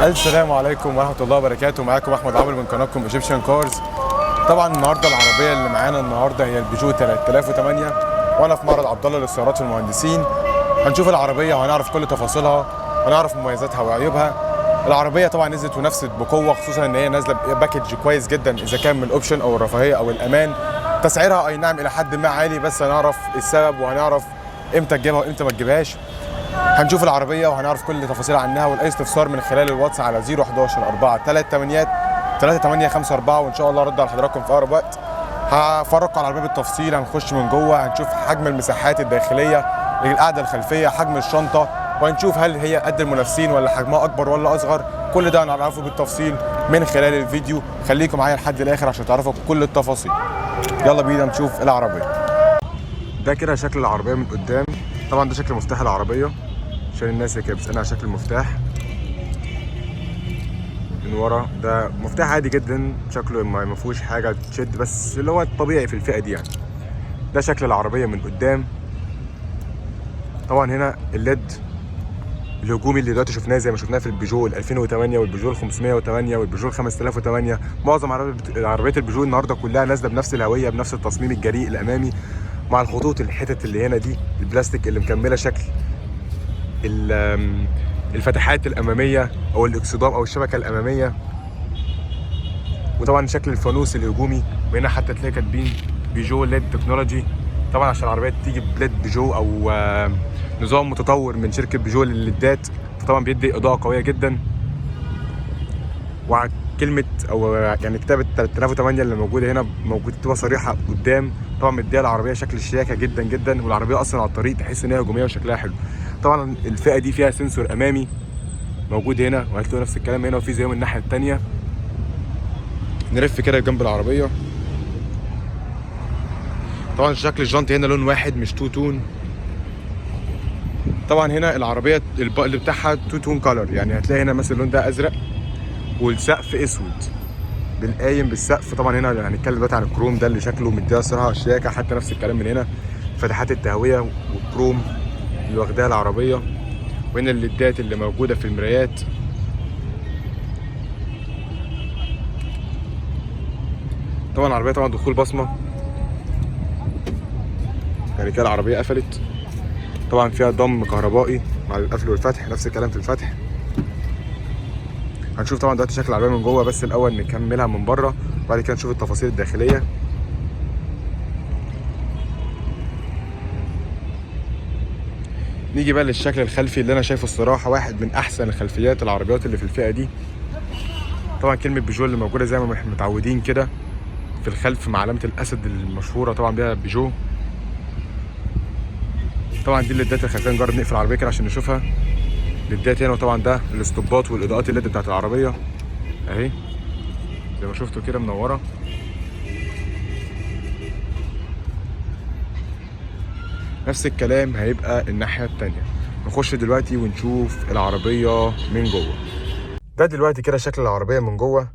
السلام عليكم ورحمة الله وبركاته. معاكم أحمد عمرو من قناتكم ايجيبشن كارز. طبعا النهارده العربية اللي معانا النهارده هي البيجو 3008 وأنا في معرض عبد الله للسيارات والمهندسين. هنشوف العربية وهنعرف كل تفاصيلها، هنعرف مميزاتها وعيوبها. العربية طبعا نزلت ونفست بقوة، خصوصا إن هي نازلة باكج كويس جدا إذا كان من الأوبشن أو الرفاهية أو الأمان. تسعيرها أي نعم إلى حد ما عالي، بس هنعرف السبب وهنعرف إمتى تجيبها وإمتى ما تجيبهاش. هنشوف العربيه وهنعرف كل تفاصيل عنها، والاي استفسار من خلال الواتس على 011 4 3854، وان شاء الله ارد على حضراتكم في اقرب وقت. هفرجكم على العربيه بالتفصيل، هنخش من جوه، هنشوف حجم المساحات الداخليه للقعده الخلفيه، حجم الشنطه، وهنشوف هل هي قد المنافسين ولا حجمها اكبر ولا اصغر. كل ده هنعرفه بالتفصيل من خلال الفيديو. خليكم معايا لحد الاخر عشان تعرفوا كل التفاصيل. يلا بينا نشوف العربيه. ده كده شكل العربيه من قدام. طبعا ده شكل مفتاح العربيه عشان الناس اللي كانت بتسألني على شكل المفتاح. من ورا ده مفتاح عادي جدا، شكله ما فيهوش حاجه تشد، بس اللي هو الطبيعي في الفئه دي يعني. ده شكل العربيه من قدام. طبعا هنا الليد الهجومي اللي دلوقتي شفناه زي ما شفناه في البيجو ال 2008 والبيجو ال 508 والبيجو ال 5008. معظم عربيات البيجو النهارده كلها نازله بنفس الهويه، بنفس التصميم الجريء الامامي، مع الخطوط الحتت اللي هنا دي البلاستيك اللي مكمله شكل الفتحات الاماميه او الاكسدام او الشبكه الاماميه. وطبعا شكل الفانوس الهجومي، وهنا حتى تلاقي كاتبين بيجو ليد تكنولوجي، طبعا عشان العربيه تيجي بليد بيجو او نظام متطور من شركه بيجو للليدات، فطبعا بيدي اضاءه قويه جدا. وكلمه او يعني كتابه 3008 اللي موجوده هنا موجوده صريحه قدام، طبعا مديها العربيه شكل شياكه جدا جدا. والعربيه اصلا على الطريق تحس ان هي هجوميه وشكلها حلو. طبعا الفئه دي فيها سنسور امامي موجود هنا، وهتلاقوا نفس الكلام هنا، وفي زيهم الناحيه الثانيه. نلف كده جنب العربيه. طبعا شكل الجنط هنا لون واحد مش تو تون. طبعا هنا العربيه اللي بتاعها تو تون كولر، يعني هتلاقي هنا مثلا اللون ده ازرق والسقف اسود بالقايم بالسقف. طبعا هنا هنتكلم دلوقتي عن الكروم ده اللي شكله مديها صراحه شياكه. حتى نفس الكلام من هنا، فتحات التهويه والكروم اللي واخداها العربيه. وهنا الليدات اللي موجوده في المرايات. طبعا العربيه طبعا دخول بصمه، يعني كده العربيه قفلت. طبعا فيها ضم كهربائي مع القفل والفتح، نفس الكلام في الفتح. هنشوف طبعا دلوقتي شكل العربيه من جوه، بس الاول نكملها من بره وبعد كده نشوف التفاصيل الداخليه. نيجي بقى للشكل الخلفي اللي انا شايفه الصراحه واحد من احسن الخلفيات العربيات اللي في الفئه دي. طبعا كلمه بيجو اللي موجوده زي ما احنا متعودين كده في الخلف مع علامه الاسد المشهوره طبعا بيها بيجو. طبعا دي الليدات الخلفيه. نجرب نقفل العربيه كده عشان نشوفها. الليدات هنا، وطبعا ده الاستوبات والاضاءات الليد بتاعت العربيه اهي زي ما شفتوا كده منوره. نفس الكلام هيبقى الناحيه الثانيه. نخش دلوقتي ونشوف العربيه من جوه. ده دلوقتي كده شكل العربيه من جوه،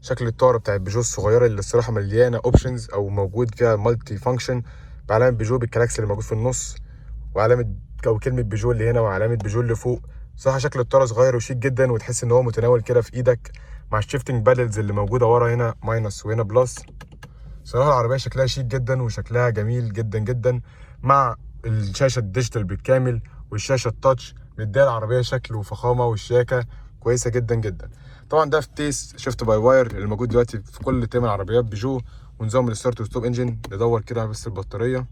شكل الطاره بتاع البيجو الصغيره اللي الصراحه مليانه اوبشنز او موجود فيها مالتي فانكشن، بعلامه بيجو بالكلاكس اللي موجود في النص، وعلامه او كلمه بيجو اللي هنا، وعلامه بيجو اللي فوق. صراحه شكل الطاره صغير وشيك جدا، وتحس ان هو متناول كده في ايدك، مع الشيفتنج بادلز اللي موجوده ورا، هنا ماينس وهنا بلس. صراحه العربيه شكلها شيك جدا وشكلها جميل جدا جدا، مع الشاشه الديجيتال بالكامل والشاشه التاتش، مديها العربيه شكل وفخامه والشياكه كويسه جدا جدا. طبعا ده فتيس شيفت باي واير اللي موجود دلوقتي في كل تيم العربيات بيجو، ونظام الستارت وستوب انجن. ندور كده بس البطاريه.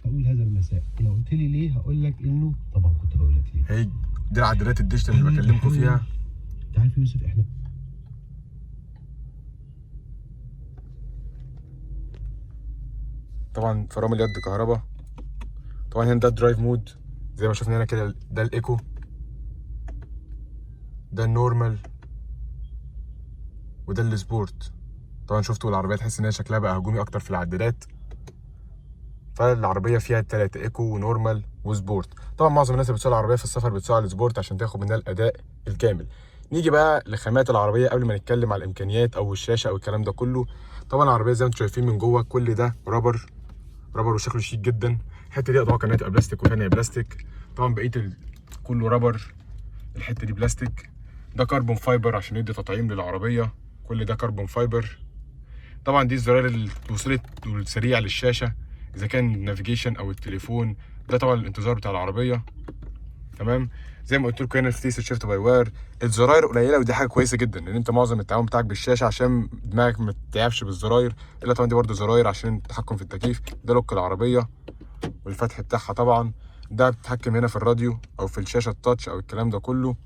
هقول هذا المساء، لو قلت لي ليه هقول لك انه طبعا كنت هقول لك ليه. هي دي العدادات الديجيتال اللي بكلمكم فيها. انت عارف يا يوسف، احنا طبعا فرامل يد كهرباء. طبعا هنا ده الدرايف مود زي ما شفنا هنا كده، ده الايكو، ده النورمال، وده السبورت. طبعا شفتوا العربيه تحس ان هي شكلها بقى هجومي اكتر في العدادات. فالعربيه فيها الثلاثه، ايكو ونورمال وسبورت. طبعا معظم الناس اللي بتسوق العربيه في السفر بتسوق على السبورت عشان تاخد منها الاداء الكامل. نيجي بقى لخامات العربيه قبل ما نتكلم على الامكانيات او الشاشه او الكلام ده كله. طبعا العربيه زي ما انتم شايفين من جوه كل ده رابر وشكله شيك جدا. الحته دي طبعا كانت بلاستيك وثانيه بلاستيك. طبعا بقيه كله رابر الحته دي بلاستيك، ده كربون فايبر عشان يدي تطعيم للعربيه، كل ده كربون فايبر. طبعا دي الزراير التوصيل السريع للشاشه اذا كان النافيجيشن او التليفون، ده طبعا الانتظار بتاع العربيه. تمام. زي ما قلت لكم هنا الفيس شيفت باي واير. الزراير قليله ودي حاجه كويسه جدا، ان انت معظم التعامل بتاعك بالشاشه عشان دماغك ما تتعبش بالزراير. الا طبعا دي برده زراير عشان التحكم في التكييف، ده لوك العربيه والفتح بتاعها. طبعا ده بتتحكم هنا في الراديو او في الشاشه التاتش او الكلام ده كله.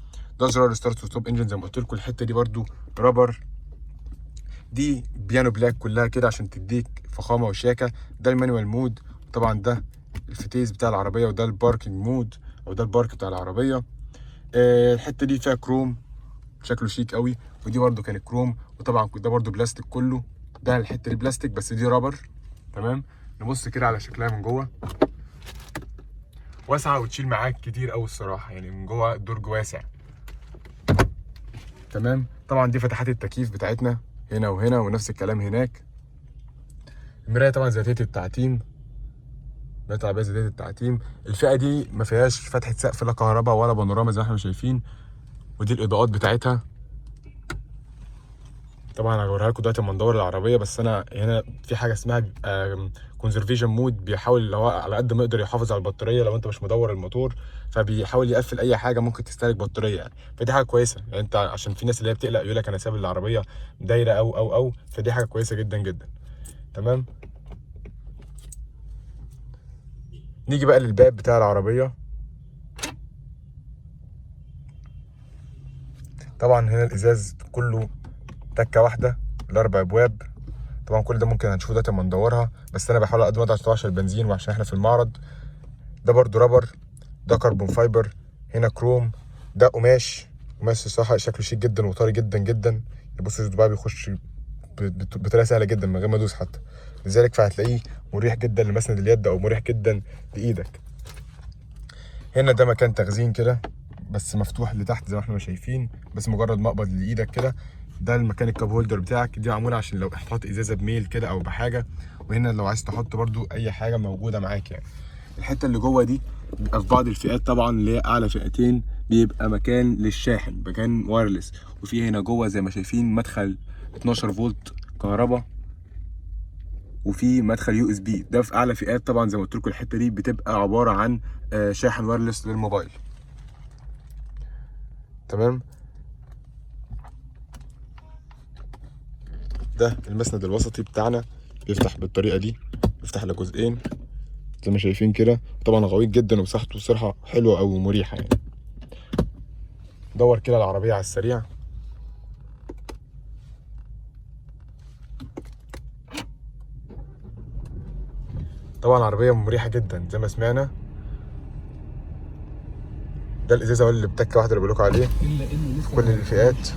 ده زرار ستارت وستوب انجن زي ما قلت لكم. الحته دي برده رابر، دي بيانو بلاك كلها كده عشان تديك فخامه وشياكه. ده المانيوال مود، طبعا ده الفتيس بتاع العربيه، وده الباركنج مود او ده البارك بتاع العربيه. الحته دي فيها كروم شكله شيك قوي، ودي برده كانت كروم، وطبعا ده برده بلاستيك كله. ده الحته دي بلاستيك بس دي رابر. تمام. نبص كده على شكلها من جوه، واسعه وتشيل معاك كتير قوي الصراحه، يعني من جوه الدرج واسع. تمام. طبعا دي فتحات التكييف بتاعتنا هنا وهنا، ونفس الكلام هناك. المرايه طبعا ذاتيه التعتيم، ده تعبئه ذاتيه التعتيم. الفئه دي ما فيهاش فتحه سقف لا كهرباء ولا بانوراما زي ما احنا شايفين. ودي الاضاءات بتاعتها. طبعا هوريها لكم دلوقتي لما ندور العربيه، بس انا هنا في حاجه اسمها كونزرفيشن مود، بيحاول اللي هو على قد ما يقدر يحافظ على البطاريه لو انت مش مدور الموتور، فبيحاول يقفل اي حاجه ممكن تستهلك بطاريه يعني. فدي حاجه كويسه يعني، انت عشان في ناس اللي هي بتقلق يقول لك انا سايب العربيه دايره او فدي حاجه كويسه جدا جدا. تمام. نيجي بقى للباب بتاع العربيه. طبعا هنا الازاز كله تكه واحده، الاربع ابواب. طبعا كل ده ممكن هنشوفه دلوقتي لما ندورها، بس انا بحاول اقدم وضع عشان البنزين وعشان احنا في المعرض. ده برضو رابر، ده كربون فايبر، هنا كروم، ده قماش الصراحه شكله شيك جدا وطري جدا جدا. بصوا بقى بيخش بطريقه سهله جدا من غير ما ادوس حتى، لذلك فهتلاقيه مريح جدا لمسند اليد او مريح جدا لايدك. هنا ده مكان تخزين كده بس مفتوح لتحت زي ما احنا شايفين، بس مجرد مقبض لايدك كده. ده المكان الكاب هولدر بتاعك، دي معموله عشان لو تحط ازازه بميل كده او بحاجه. وهنا لو عايز تحط برده اي حاجه موجوده معاك يعني. الحته اللي جوه دي بيبقى في بعض الفئات طبعا اللي هي اعلى فئتين بيبقى مكان للشاحن، مكان وايرلس. وفي هنا جوه زي ما شايفين مدخل 12 فولت كهرباء، وفي مدخل يو اس بي. ده في اعلى فئات طبعا زي ما قلت لكم. الحته دي بتبقى عباره عن شاحن وايرلس للموبايل. تمام. ده المسند الوسطي بتاعنا، بيفتح بالطريقه دي، بيفتح لجزئين زي ما شايفين كده. طبعا غويط جدا ومساحته صراحه حلوه او مريحه يعني. دور كده العربيه على السريع. طبعا العربيه مريحه جدا زي ما سمعنا. ده الازازه اللي بتكه واحده اللي بقول لكم عليه في كل الفئات.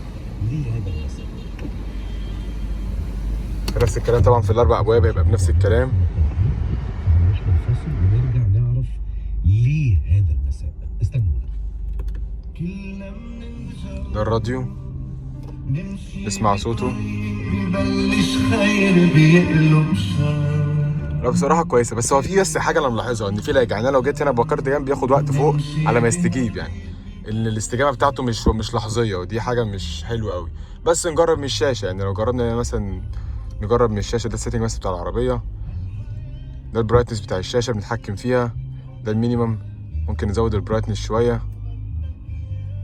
نفس الكلام طبعا في الاربع ابواب هيبقى بنفس الكلام. ونرجع نعرف ليه هذا المساء. استنوا. ده الراديو، اسمع صوته. لا بصراحه كويسه، بس هو في حاجه انا ملاحظها ان في لاج يعني. انا لو جيت هنا بكرت جنب بياخد وقت فوق على ما يستجيب يعني، ان الاستجابه بتاعته مش لحظيه، ودي حاجه مش حلوه قوي. بس نجرب من الشاشه يعني، لو جربنا مثلا نجرب من الشاشه. ده السيتنج بس بتاع العربيه، ده البرايتنس بتاع الشاشه بنتحكم فيها. ده المينيمم، ممكن نزود البرايتنس شويه.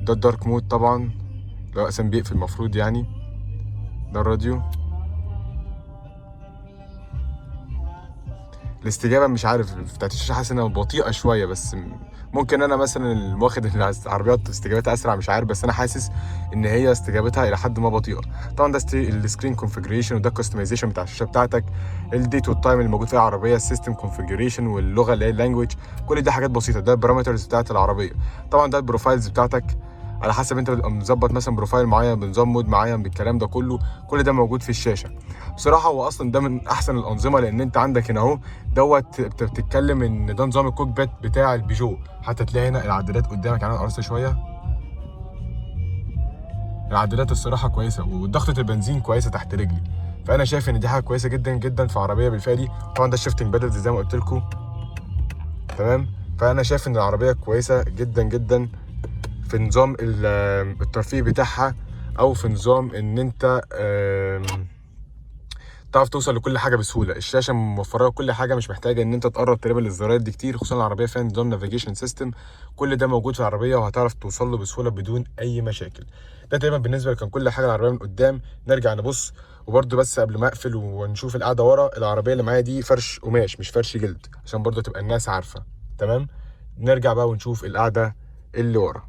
ده الدارك مود طبعا لو اصلا بيقفل المفروض يعني. ده الراديو. الاستجابه مش عارف بتاعت الشاشه، حاسس انها بطيئه شويه، بس ممكن انا مثلا واخد العربيات استجابتها اسرع مش عارف، بس انا حاسس ان هي استجابتها الى حد ما بطيئه. طبعا ده السكرين كونفيجريشن، وده الكستمايزيشن بتاع الشاشه بتاعتك، الديت والتايم اللي موجود فيها العربيه، السيستم كونفيجريشن، واللغه اللي هي اللانجوج. كل دي حاجات بسيطه. ده البارامترز بتاعت العربيه. طبعا ده البروفايلز بتاعتك على حسب انت بتبقى مظبط مثلا بروفايل معين بنظام مود معين بالكلام ده كله. كل ده موجود في الشاشه. بصراحه هو اصلا ده من احسن الانظمه، لان انت عندك هنا اهو دوت بتتكلم ان ده نظام الكوك بيت بتاع البيجو. حتى تلاقي هنا العدادات قدامك يعني. انا قرصت شويه، العدادات الصراحه كويسه، وضغطه البنزين كويسه تحت رجلي. فانا شايف ان دي حاجه كويسه جدا جدا في عربيه بالفئه دي. طبعا ده الشيفتنج بادلز زي ما قلت لكم. تمام. فانا شايف ان العربيه كويسه جدا جدا في نظام الترفيه بتاعها، او في نظام ان انت تعرف توصل لكل حاجه بسهوله. الشاشه موفره كل حاجه، مش محتاجه ان انت تقرب تقريبا للزراير دي كتير، خصوصا العربيه فيها نظام نافيجيشن سيستم. كل ده موجود في العربيه وهتعرف توصل له بسهوله بدون اي مشاكل. ده تقريبا بالنسبه لكان كل حاجه العربيه من قدام. نرجع نبص، وبرده بس قبل ما اقفل ونشوف القعده ورا، العربيه اللي معايا دي فرش قماش مش فرش جلد، عشان برده تبقى الناس عارفه. تمام، نرجع بقى ونشوف القعده اللي ورا.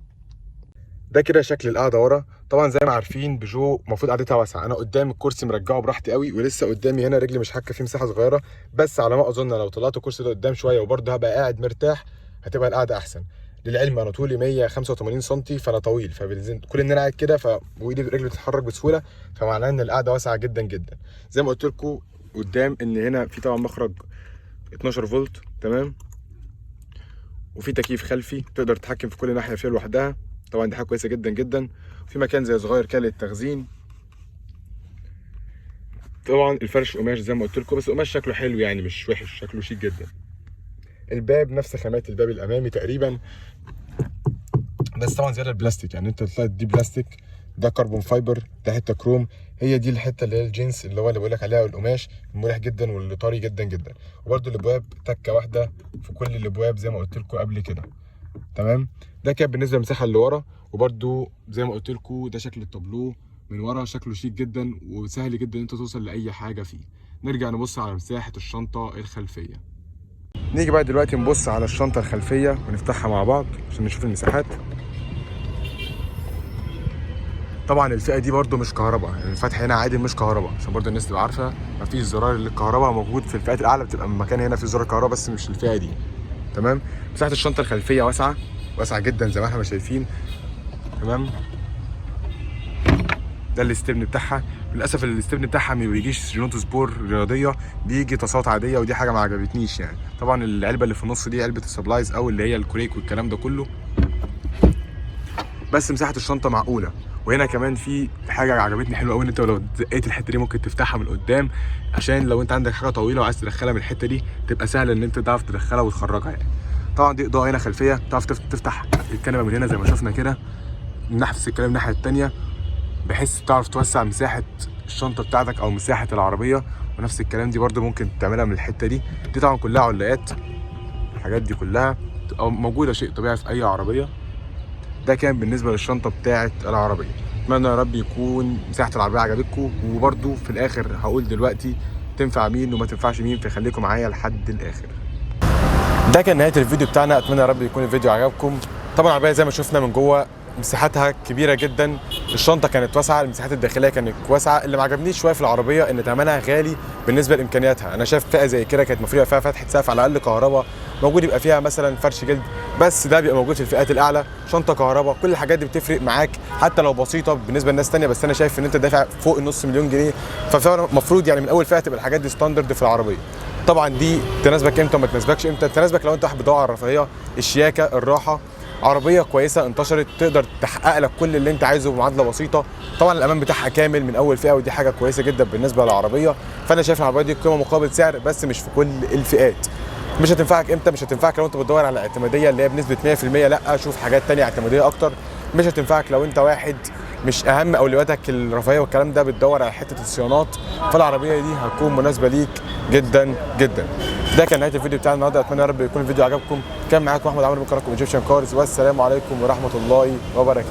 ده كده شكل القعده ورا. طبعا زي ما عارفين بيجو المفروض قعدتها واسعه. انا قدام الكرسي مرجعه براحتي قوي، ولسه قدامي هنا رجلي مش حاكه فيه مساحه صغيره، بس على ما اظن لو طلعت الكرسي ده قدام شويه وبرده هبقى قاعد مرتاح هتبقى القعده احسن. للعلم انا طولي 185 سم، فانا طويل، كل ان انا قاعد كده وايدي رجلي بتتحرك بسهوله، فمعناه ان القعده واسعه جدا جدا. زي ما قلت لكم قدام ان هنا في طبعا مخرج 12 فولت، تمام، وفي تكييف خلفي تقدر تتحكم في كل ناحيه فيها لوحدها. طبعا دي حاجه كويسه جدا جدا. في مكان زي صغير كده للتخزين. طبعا الفرش قماش زي ما قلت لكم، بس قماش شكله حلو يعني مش وحش، شكله شيك جدا. الباب نفس خامات الباب الامامي تقريبا، بس طبعا زياده البلاستيك، يعني انت تلاقي دي بلاستيك، ده كربون فايبر، ده حته كروم. هي دي الحته اللي هي الجنس اللي بقول لك عليها، القماش مريح جدا واللي طري جدا جدا. وبرده الابواب تكه واحده في كل الابواب زي ما قلت لكم قبل كده. تمام، ده كان بالنسبه للمساحه اللي ورا. وبرده زي ما قلت لكم ده شكل التابلو من ورا، شكله شيك جدا وسهل جدا ان انت توصل لاي حاجه فيه. نرجع نبص على مساحه الشنطه الخلفيه. نيجي بقى دلوقتي نبص على الشنطه الخلفيه ونفتحها مع بعض عشان نشوف المساحات. طبعا الفئه دي برده مش كهرباء، يعني الفتح هنا عادي مش كهرباء، عشان برده الناس تبقى عارفه مفيش زرار للكهرباء موجود في الفئات الاعلى، بتبقى مكان هنا في زرار كهرباء بس مش الفئه دي. تمام، مساحه الشنطه الخلفيه واسعه جدا زي ما احنا شايفين. تمام، ده الاستبن بتاعها. للاسف الاستبن بتاعها ما بيجيش جينوتو سبور رياضيه، بيجي تصاوت عاديه، ودي حاجه ما عجبتنيش يعني. طبعا العلبه اللي في النص دي علبه السبلايز او اللي هي الكوريك والكلام ده كله، بس مساحه الشنطه معقوله. وهنا كمان في حاجه عجبتني حلوه قوي، ان انت لو دقيت الحته دي ممكن تفتحها من قدام، عشان لو انت عندك حاجه طويله وعايز تدخلها من الحته دي تبقى سهله ان انت تعرف تدخلها وتخرجها يعني. طبعا دي اضاءه هنا خلفيه، تعرف تفتح الكنبه من هنا زي ما شفنا كده، نفس الكلام الناحيه الثانيه، بحيث تعرف توسع مساحه الشنطه بتاعتك او مساحه العربيه. ونفس الكلام دي برده ممكن تعملها من الحته دي. دي طبعا كلها علاقات، الحاجات دي كلها موجوده شيء طبيعي في اي عربيه. ده كان بالنسبه للشنطه بتاعه العربيه. اتمنى يا رب يكون مساحه العربيه عجبتكم. وبرده في الاخر هقول دلوقتي تنفع مين وما تنفعش مين، فخليكم معايا لحد الاخر. ده كان نهايه الفيديو بتاعنا، اتمنى يا رب يكون الفيديو عجبكم. طبعا العربيه زي ما شفنا من جوه مساحتها كبيره جدا، الشنطه كانت واسعه، المساحات الداخليه كانت واسعه. اللي ما عجبنيش شويه في العربيه ان ثمنها غالي بالنسبه لامكانياتها. انا شايف فئه زي كده كانت المفروض يبقى فيها فتحه سقف على الاقل كهرباء موجود، يبقى فيها مثلا فرش جلد، بس ده بيبقى موجود في الفئات الاعلى. شنطه كهرباء، كل الحاجات دي بتفرق معاك حتى لو بسيطه بالنسبه للناس ثانيه، بس انا شايف ان انت دافع فوق النص مليون جنيه، فالمفروض يعني من اول فئه تبقى الحاجات دي ستاندرد في العربيه. طبعا دي تناسبك امتى وما تناسبكش امتى، تناسبك لو انت واحد بتدور على الرفاهيه، الشياكه، الراحه. عربيه كويسه انتشرت تقدر تحقق لك كل اللي انت عايزه بمعادله بسيطه. طبعا الامان بتاعها كامل من اول فئه، ودي حاجه كويسه جدا بالنسبه للعربيه. فانا شايف العربيه دي قيمه مقابل سعر، بس مش في كل الفئات. مش هتنفعك امتى؟ مش هتنفعك لو انت بتدور على اعتماديه اللي هي بنسبه 100%، لا، شوف حاجات ثانيه اعتماديه اكتر. مش هتنفعك لو انت واحد مش اهم اولوياتك الرفاهيه والكلام ده، بتدور على حته الصيانات، فالعربيه دي هتكون مناسبه ليك جدا جدا. ده كان نهايه الفيديو بتاعنا النهارده، اتمنى يا رب يكون الفيديو عجبكم. كان معاكم احمد عمرو من قناه ايجيبشن كارز، والسلام عليكم ورحمه الله وبركاته.